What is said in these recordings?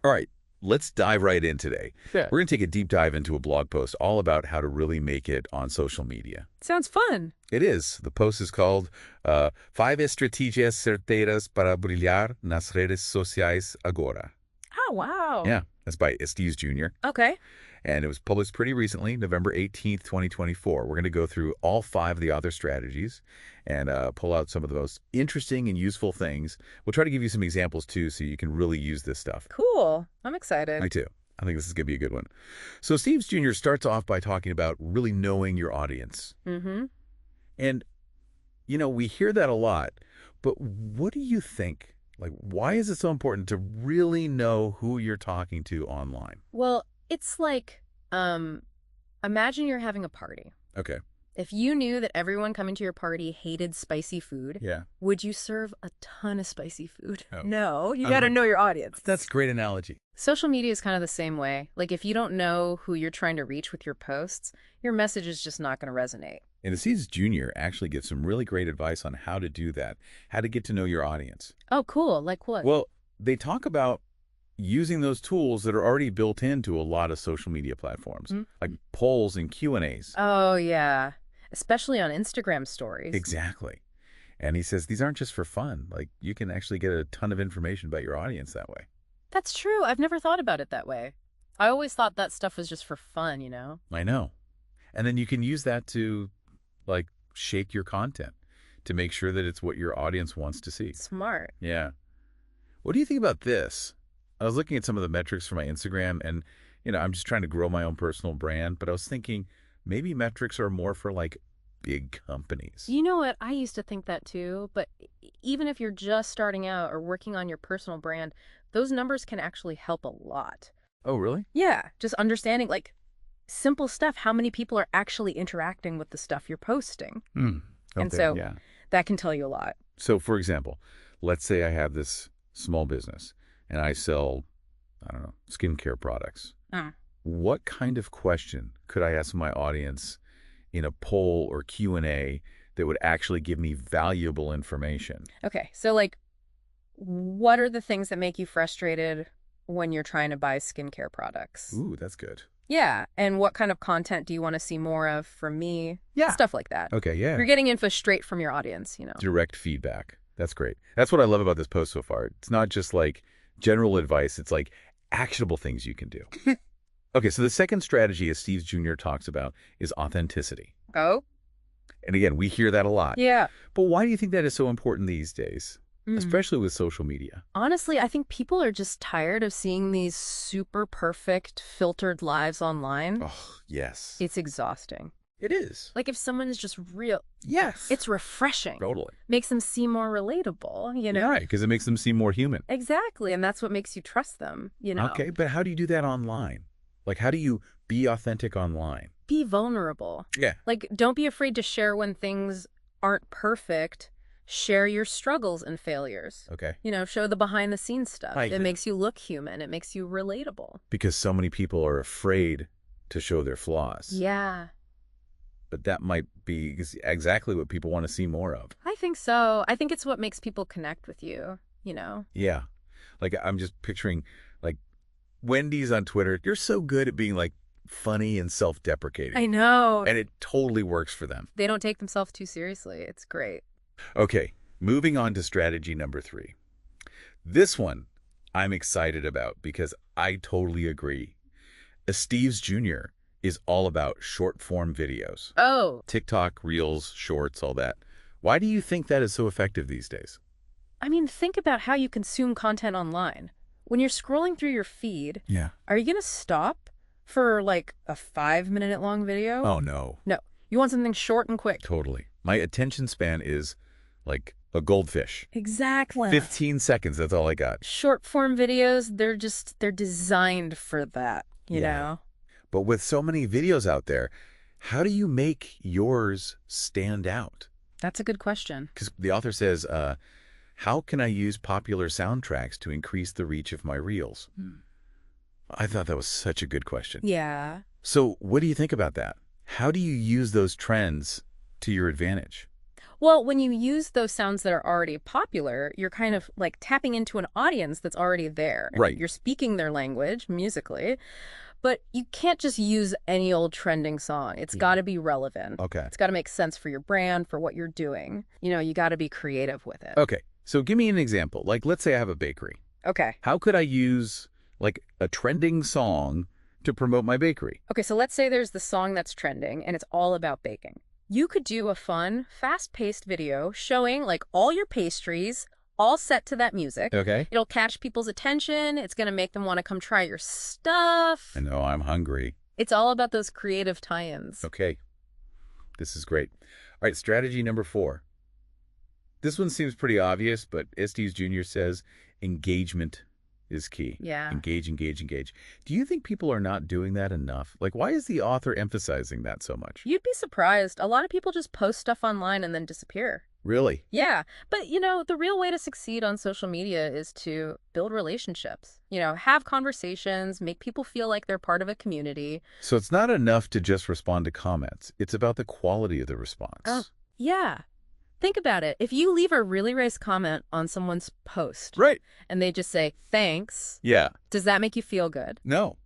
All right, let's dive right in today. Yeah. We're going to take a deep dive into a blog post all about how to really make it on social media. Sounds fun. It is. The post is called Five Estratégias Certeiras para Brilhar nas Redes Sociais Agora. Oh, wow. Yeah, that's by Estes Jr. Okay. And it was published pretty recently, November 18th, 2024. We're going to go through all five of the author strategies and pull out some of the most interesting and useful things. We'll try to give you some examples, too, so you can really use this stuff. Cool. I'm excited. Me too. I think this is going to be a good one. So Steve Jr. starts off by talking about really knowing your audience. Mm-hmm. And, we hear that a lot, but what do you think? Like, why is it so important to really know who you're talking to online? Well, it's like, imagine you're having a party. Okay. If you knew that everyone coming to your party hated spicy food, Yeah. would you serve a ton of spicy food? Oh. No, you got to know your audience. That's a great analogy. Social media is kind of the same way. Like, if you don't know who you're trying to reach with your posts, your message is just not going to resonate. And Aziz Jr. actually gives some really great advice on how to do that, how to get to know your audience. Oh, cool. Like what? Well, they talk about using those tools that are already built into a lot of social media platforms, like polls and Q&As. Oh, yeah. Especially on Instagram stories. Exactly. And he says these aren't just for fun. Like, you can actually get a ton of information about your audience that way. That's true. I've never thought about it that way. I always thought that stuff was just for fun, you know? I know. And then you can use that to, shape your content to make sure that it's what your audience wants to see. Smart. Yeah. What do you think about this? I was looking at some of the metrics for my Instagram, and, I'm just trying to grow my own personal brand, but I was thinking maybe metrics are more for, big companies. You know what? I used to think that too, but even if you're just starting out or working on your personal brand, those numbers can actually help a lot. Oh, really? Yeah, just understanding, simple stuff, how many people are actually interacting with the stuff you're posting. Okay, And so yeah. that can tell you a lot. So, for example, let's say I have this small business and I sell, I don't know, skincare products. What kind of question could I ask my audience in a poll or Q&A that would actually give me valuable information? Okay, so what are the things that make you frustrated when you're trying to buy skincare products? Ooh, that's good. Yeah, and what kind of content do you want to see more of from me? Yeah. Stuff like that. Okay, yeah. You're getting info straight from your audience, Direct feedback. That's great. That's what I love about this post so far. It's not just general advice. It's actionable things you can do. Okay, so the second strategy, as Steve Jr. talks about, is authenticity. Oh? And again, we hear that a lot. Yeah. But why do you think that is so important these days, especially with social media? Honestly, I think people are just tired of seeing these super perfect filtered lives online. Oh, yes. It's exhausting. It is. If someone is just real, Yes. it's refreshing. Totally. Makes them seem more relatable, Yeah, right, because it makes them seem more human. Exactly, and that's what makes you trust them, Okay, but how do you do that online? How do you be authentic online? Be vulnerable. Yeah. Don't be afraid to share when things aren't perfect. Share your struggles and failures. Okay. Show the behind the scenes stuff. Right. It makes you look human. It makes you relatable. Because so many people are afraid to show their flaws. Yeah. But that might be exactly what people want to see more of. I think so. I think it's what makes people connect with you, Yeah. I'm just picturing, Wendy's on Twitter. You're so good at being, funny and self-deprecating. I know. And it totally works for them. They don't take themselves too seriously. It's great. Okay, moving on to strategy number 3. This one I'm excited about because I totally agree. Steve's Jr. is all about short-form videos. Oh. TikTok, Reels, Shorts, all that. Why do you think that is so effective these days? I mean, think about how you consume content online. When you're scrolling through your feed, Yeah. are you going to stop for a 5-minute long video? Oh, no. No. You want something short and quick. Totally. My attention span is a goldfish. Exactly. 15 seconds, that's all I got. Short form videos, they're designed for that, you Yeah. know? But with so many videos out there, how do you make yours stand out? That's a good question. Because the author says, how can I use popular soundtracks to increase the reach of my reels? I thought that was such a good question. Yeah. So what do you think about that? How do you use those trends to your advantage? Well, when you use those sounds that are already popular, you're kind of like tapping into an audience that's already there. Right. You're speaking their language musically, but you can't just use any old trending song. It's Yeah. got to be relevant. Okay. It's got to make sense for your brand, for what you're doing. You got to be creative with it. Okay. So give me an example. Like, let's say I have a bakery. Okay. How could I use, like, a trending song to promote my bakery? Okay, so let's say there's the song that's trending and it's all about baking. You could do a fun, fast-paced video showing like all your pastries, all set to that music. Okay. It'll catch people's attention. It's going to make them want to come try your stuff. I know, I'm hungry. It's all about those creative tie-ins. Okay. This is great. All right, strategy number 4. This one seems pretty obvious, but Estes Jr. says engagement is key. Yeah. Engage, engage, engage. Do you think people are not doing that enough? Like, why is the author emphasizing that so much? You'd be surprised. A lot of people just post stuff online and then disappear. Really? Yeah, but the real way to succeed on social media is to build relationships. Have conversations, make people feel like they're part of a community. So it's not enough to just respond to comments. It's about the quality of the response. Oh, yeah. Think about it. If you leave a really nice comment on someone's post Right. and they just say, thanks, Yeah. does that make you feel good? No.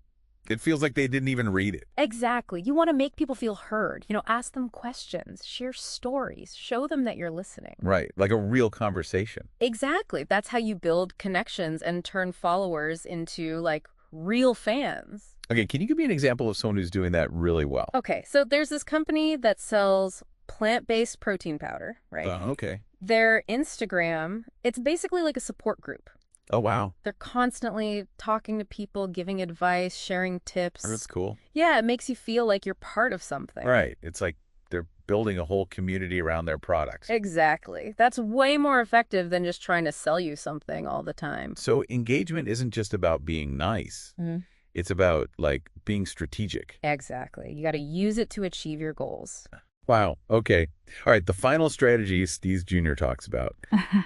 It feels like they didn't even read it. Exactly. You want to make people feel heard. Ask them questions, share stories, show them that you're listening. Right. Like a real conversation. Exactly. That's how you build connections and turn followers into like real fans. Okay, can you give me an example of someone who's doing that really well? Okay, so there's this company that sells plant-based protein powder, right? Okay. Their Instagram, it's basically like a support group. Oh, wow. They're constantly talking to people, giving advice, sharing tips. Oh, that's cool. Yeah, it makes you feel like you're part of something. Right. It's like they're building a whole community around their products. Exactly. That's way more effective than just trying to sell you something all the time. So engagement isn't just about being nice. Mhm. It's about, like, being strategic. Exactly. You got to use it to achieve your goals. Wow. Okay. All right. The final strategy Steve Jr. talks about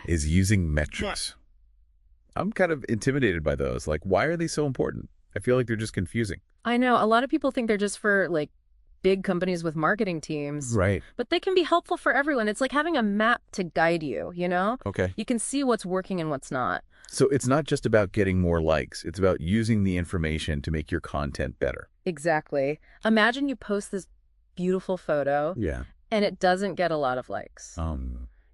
is using metrics. I'm kind of intimidated by those. Like, why are they so important? I feel like they're just confusing. I know. A lot of people think they're just for like big companies with marketing teams. Right. But they can be helpful for everyone. It's like having a map to guide you, Okay. You can see what's working and what's not. So it's not just about getting more likes. It's about using the information to make your content better. Exactly. Imagine you post this beautiful photo Yeah. and it doesn't get a lot of likes.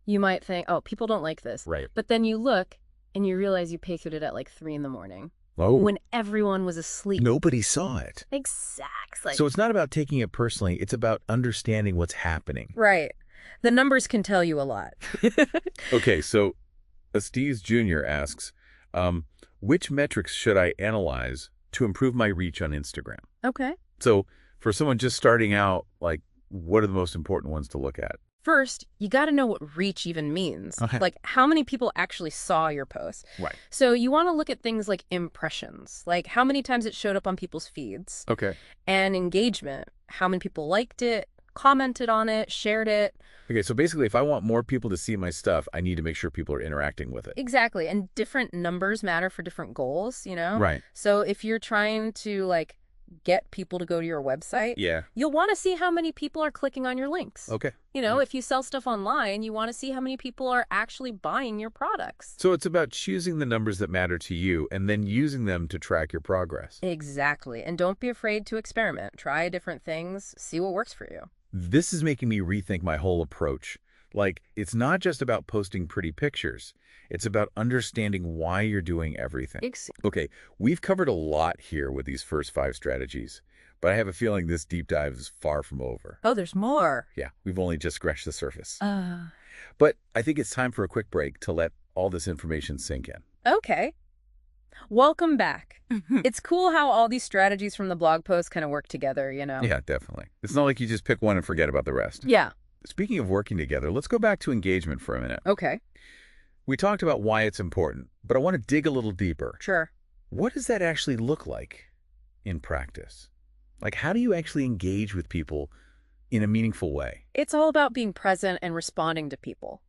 You might think, oh, people don't like this. Right. But then you look and you realize you posted it at like 3 a.m. Oh. when everyone was asleep. Nobody saw it. Exactly. So it's not about taking it personally. It's about understanding what's happening. Right. The numbers can tell you a lot. Okay, so Estes Jr. asks, which metrics should I analyze to improve my reach on Instagram? Okay. So for someone just starting out, like, what are the most important ones to look at? First, you got to know what reach even means. Okay. Like how many people actually saw your post. Right. So you want to look at things like impressions, like how many times it showed up on people's feeds, Okay. and engagement, how many people liked it, commented on it, shared it. Okay, so basically, if I want more people to see my stuff, I need to make sure people are interacting with it. Exactly. And different numbers matter for different goals, Right. So if you're trying to like get people to go to your website, Yeah. you'll want to see how many people are clicking on your links. Okay. If you sell stuff online, you want to see how many people are actually buying your products. So it's about choosing the numbers that matter to you and then using them to track your progress. Exactly. And don't be afraid to experiment. Try different things. See what works for you. This is making me rethink my whole approach. Like, it's not just about posting pretty pictures. It's about understanding why you're doing everything. Okay, we've covered a lot here with these first 5 strategies, but I have a feeling this deep dive is far from over. Oh, there's more. Yeah, we've only just scratched the surface. But I think it's time for a quick break to let all this information sink in. Okay. Welcome back. It's cool how all these strategies from the blog post kind of work together, Yeah, definitely. It's not like you just pick one and forget about the rest. Yeah. Speaking of working together, let's go back to engagement for a minute. Okay. We talked about why it's important, but I want to dig a little deeper. Sure. What does that actually look like in practice? Like, how do you actually engage with people in a meaningful way? It's all about being present and responding to people,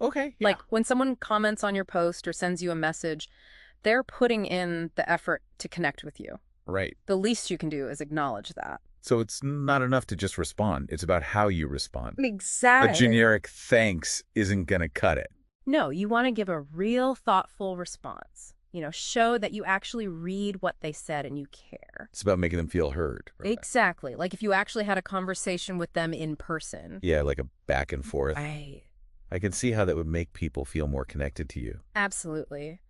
Okay. Like when someone comments on your post or sends you a message, they're putting in the effort to connect with you. Right. The least you can do is acknowledge that. So it's not enough to just respond. It's about how you respond. A Exactly. generic thanks isn't going to cut it. No, you want to give a real thoughtful response. Show that you actually read what they said and you care. It's about making them feel heard. Right. Exactly. Like if you actually had a conversation with them in person. Yeah, like a back and forth. Right. I can see how that would make people feel more connected to you. Absolutely.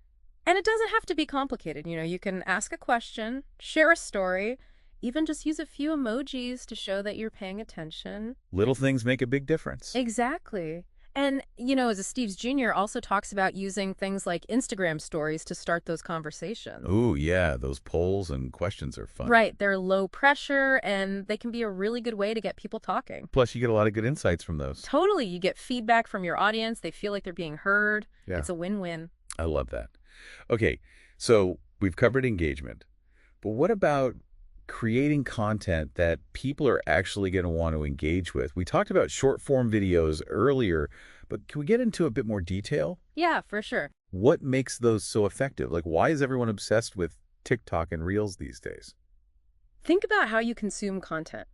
And it doesn't have to be complicated. You can ask a question, share a story, even just use a few emojis to show that you're paying attention. Little things make a big difference. Exactly. And, as a Steve's Jr. also talks about using things like Instagram stories to start those conversations. Ooh, yeah, those polls and questions are fun. Right. They're low pressure and they can be a really good way to get people talking. Plus, you get a lot of good insights from those. Totally. You get feedback from your audience. They feel like they're being heard. Yeah. It's a win-win. I love that. Okay, so we've covered engagement, but what about creating content that people are actually going to want to engage with? We talked about short-form videos earlier, but can we get into a bit more detail? Yeah, for sure. What makes those so effective? Like, why is everyone obsessed with TikTok and Reels these days? Think about how you consume content.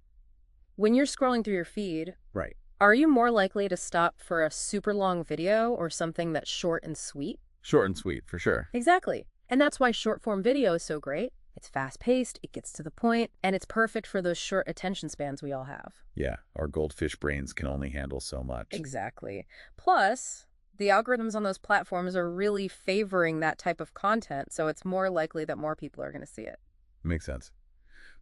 When you're scrolling through your feed, Right. are you more likely to stop for a super long video or something that's short and sweet? Short and sweet, for sure. Exactly. And that's why short form video is so great. It's fast-paced, it gets to the point, and it's perfect for those short attention spans we all have. Yeah, our goldfish brains can only handle so much. Exactly. Plus, the algorithms on those platforms are really favoring that type of content, so it's more likely that more people are going to see it. Makes sense.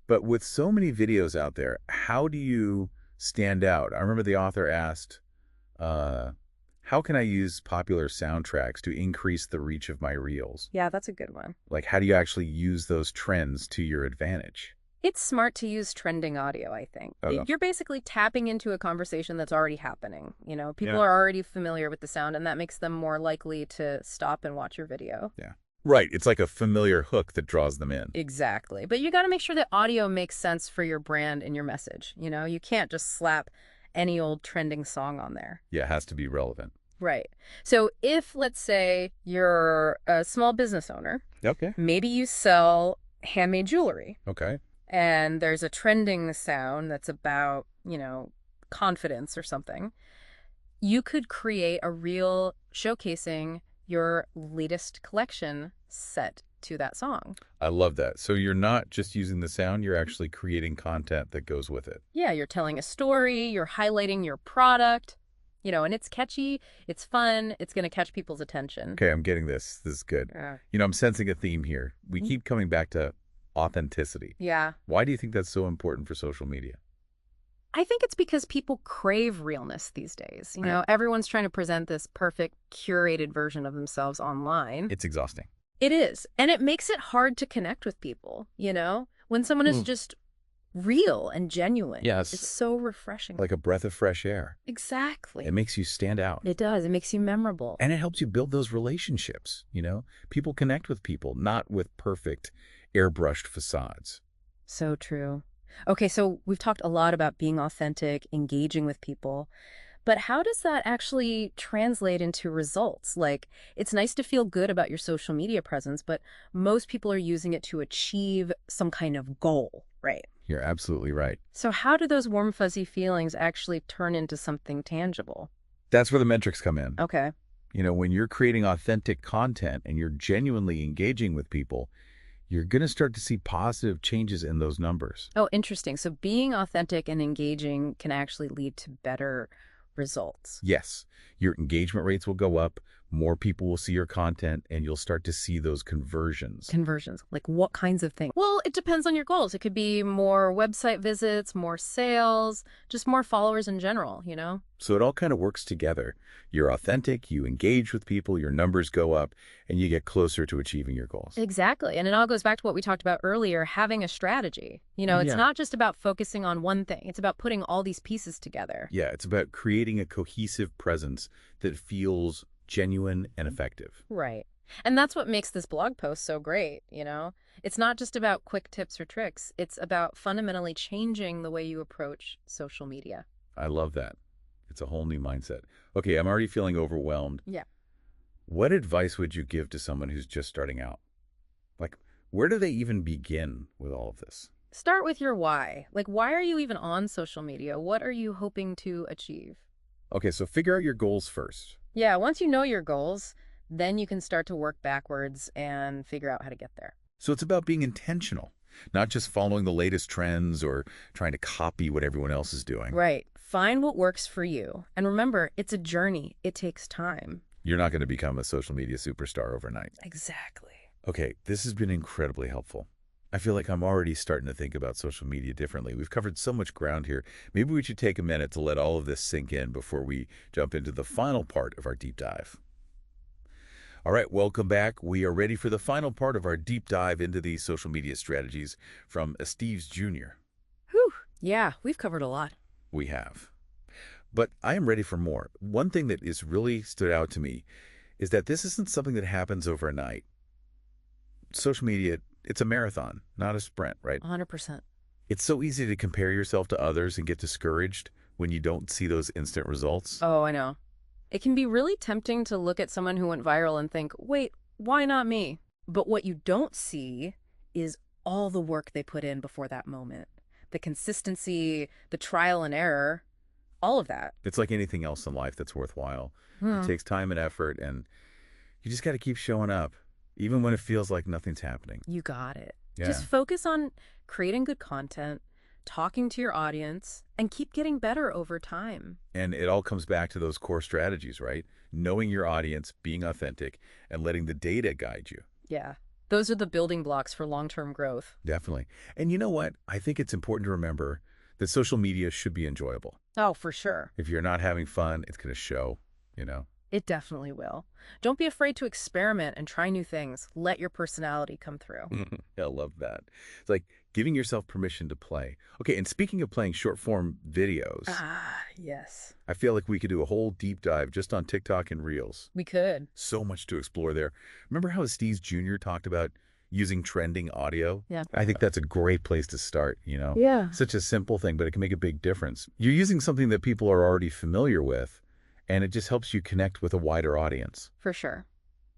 But with so many videos out there, how do you stand out? I remember the author asked, how can I use popular soundtracks to increase the reach of my reels? Yeah, that's a good one. Like, how do you actually use those trends to your advantage? It's smart to use trending audio, I think. Okay. You're basically tapping into a conversation that's already happening. People Yeah. are already familiar with the sound, and that makes them more likely to stop and watch your video. Yeah. Right. It's like a familiar hook that draws them in. Exactly. But you got to make sure that audio makes sense for your brand and your message. You can't just slap any old trending song on there. Yeah, it has to be relevant. Right. So if, let's say, you're a small business owner, Okay. maybe you sell handmade jewelry, Okay. and there's a trending sound that's about, confidence or something, you could create a reel showcasing your latest collection set to that song. I love that. So you're not just using the sound, you're actually creating content that goes with it. Yeah, you're telling a story, you're highlighting your product, and it's catchy, it's fun, it's going to catch people's attention. Okay, I'm getting this. This is good. Yeah. I'm sensing a theme here. We keep coming back to authenticity. Yeah. Why do you think that's so important for social media? I think it's because people crave realness these days. Everyone's trying to present this perfect, curated version of themselves online. It's exhausting. It is. And it makes it hard to connect with people, when someone is just real and genuine. Yes. It's so refreshing. Like a breath of fresh air. Exactly. It makes you stand out. It does. It makes you memorable. And it helps you build those relationships, People connect with people, not with perfect, airbrushed facades. So true. Okay, so we've talked a lot about being authentic, engaging with people, but how does that actually translate into results? Like, it's nice to feel good about your social media presence, but most people are using it to achieve some kind of goal, right? You're absolutely right. So how do those warm, fuzzy feelings actually turn into something tangible? That's where the metrics come in. Okay. When you're creating authentic content and you're genuinely engaging with people, you're going to start to see positive changes in those numbers. Oh, interesting. So being authentic and engaging can actually lead to better results. Yes, your engagement rates will go up, more people will see your content, and you'll start to see those conversions. Conversions, like what kinds of things? Well, it depends on your goals. It could be more website visits, more sales, just more followers in general, So it all kind of works together. You're authentic, you engage with people, your numbers go up, and you get closer to achieving your goals. Exactly. And it all goes back to what we talked about earlier, having a strategy. It's not just about focusing on one thing. It's about putting all these pieces together. Yeah, it's about creating a cohesive presence that feels genuine and effective. Right. And that's what makes this blog post so great, It's not just about quick tips or tricks. It's about fundamentally changing the way you approach social media. I love that. It's a whole new mindset. Okay, I'm already feeling overwhelmed. Yeah. What advice would you give to someone who's just starting out? Like, Where do they even begin with all of this? Start with your why. Like, why are you even on social media? What are you hoping to achieve? Okay, so figure out your goals first. Yeah, once you know your goals, then you can start to work backwards and figure out how to get there. So it's about being intentional, not just following the latest trends or trying to copy what everyone else is doing. Right. Find what works for you. And remember, it's a journey. It takes time. You're not going to become a social media superstar overnight. Exactly. Okay, this has been incredibly helpful. I feel like I'm already starting to think about social media differently. We've covered so much ground here. Maybe we should take a minute to let all of this sink in before we jump into the final part of our deep dive. All right, welcome back. We are ready for the final part of our deep dive into these social media strategies from Steve's Jr. Whew. Yeah, we've covered a lot. We have. But I am ready for more. One thing that is really stood out to me is that this isn't something that happens overnight. Social media, it's a marathon, not a sprint, right? 100%. It's so easy to compare yourself to others and get discouraged when you don't see those instant results. Oh, I know. It can be really tempting to look at someone who went viral and think, wait, why not me? But what you don't see is all the work they put in before that moment. The consistency, the trial and error, all of that. It's like anything else in life that's worthwhile. It takes time and effort, and you just got to keep showing up, even when it feels like nothing's happening. You got it. Yeah. Just focus on creating good content, talking to your audience, and keep getting better over time. And it all comes back to those core strategies, right? Knowing your audience, being authentic, and letting the data guide you. Yeah. Those are the building blocks for long-term growth. Definitely. And you know what? I think it's important to remember that social media should be enjoyable. Oh, for sure. If you're not having fun, it's going to show, you know? It definitely will. Don't be afraid to experiment and try new things. Let your personality come through. I love that. It's like giving yourself permission to play. Okay, and speaking of playing short-form videos, Yes. I feel like we could do a whole deep dive just on TikTok and Reels. We could. So much to explore there. Remember how Steve Jr. talked about using trending audio? Yeah. I think that's a great place to start, you know? Yeah. Such a simple thing, but it can make a big difference. You're using something that people are already familiar with, and it just helps you connect with a wider audience. For sure.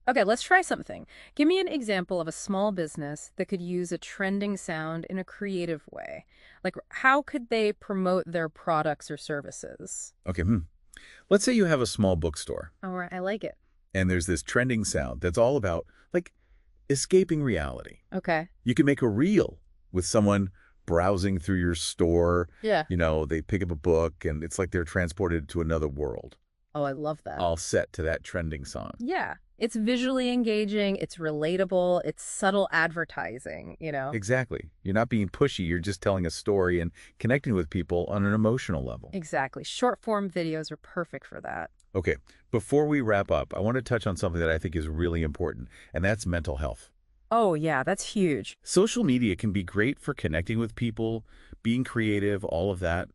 Okay, let's try something. Give me an example of a small business that could use a trending sound in a creative way. Like, how could they promote their products or services? Okay, let's say you have a small bookstore, All right, I like it. and there's this trending sound that's all about, like, escaping reality. Okay. You can make a reel with someone browsing through your store. Yeah. You know, they pick up a book, and it's like they're transported to another world, Oh, I love that. all set to that trending song. Yeah. It's visually engaging, it's relatable, it's subtle advertising, you know? Exactly. You're not being pushy. You're just telling a story and connecting with people on an emotional level. Exactly. Short form videos are perfect for that. Okay, before we wrap up, I want to touch on something that I think is really important, and that's mental health. Oh, yeah, that's huge. Social media can be great for connecting with people, being creative, all of that,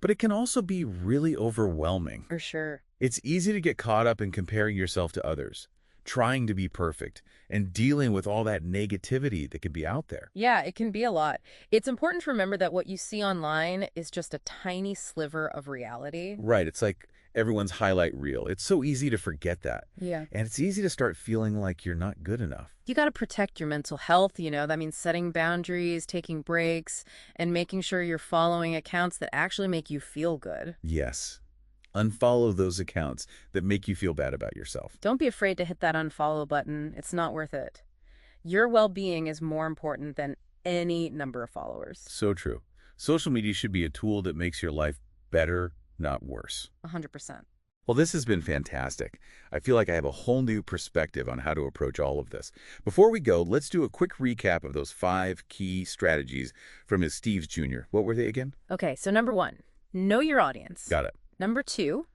but it can also be really overwhelming. For sure. It's easy to get caught up in comparing yourself to others, trying to be perfect, and dealing with all that negativity that can be out there. Yeah, it can be a lot. It's important to remember that what you see online is just a tiny sliver of reality. Right, it's like everyone's highlight reel. It's so easy to forget that. Yeah. And it's easy to start feeling like you're not good enough. You got to protect your mental health, you know, that means setting boundaries, taking breaks, and making sure you're following accounts that actually make you feel good. Yes. Unfollow those accounts that make you feel bad about yourself. Don't be afraid to hit that unfollow button. It's not worth it. Your well-being is more important than any number of followers. So true. Social media should be a tool that makes your life better, not worse. 100%. Well, this has been fantastic. I feel like I have a whole new perspective on how to approach all of this. Before we go, let's do a quick recap of those 5 key strategies from his Steve's Jr. What were they again? Okay, so number 1, know your audience. Got it. Number 2,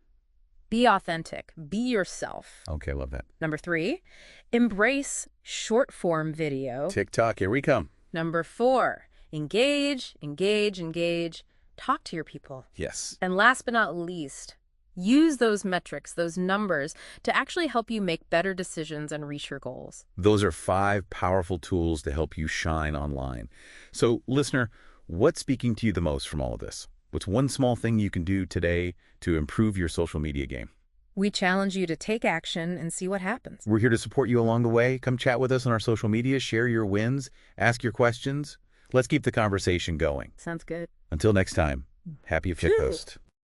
be authentic. Be yourself. Okay, love that. Number 3, embrace short-form video. TikTok, here we come. Number 4, engage, engage, engage. Talk to your people. Yes. And last but not least, use those metrics, those numbers, to actually help you make better decisions and reach your goals. Those are 5 powerful tools to help you shine online. So, listener, what's speaking to you the most from all of this? What's one small thing you can do today to improve your social media game? We challenge you to take action and see what happens. We're here to support you along the way. Come chat with us on our social media, share your wins, ask your questions. Let's keep the conversation going. Sounds good. Until next time, happy Object Coast.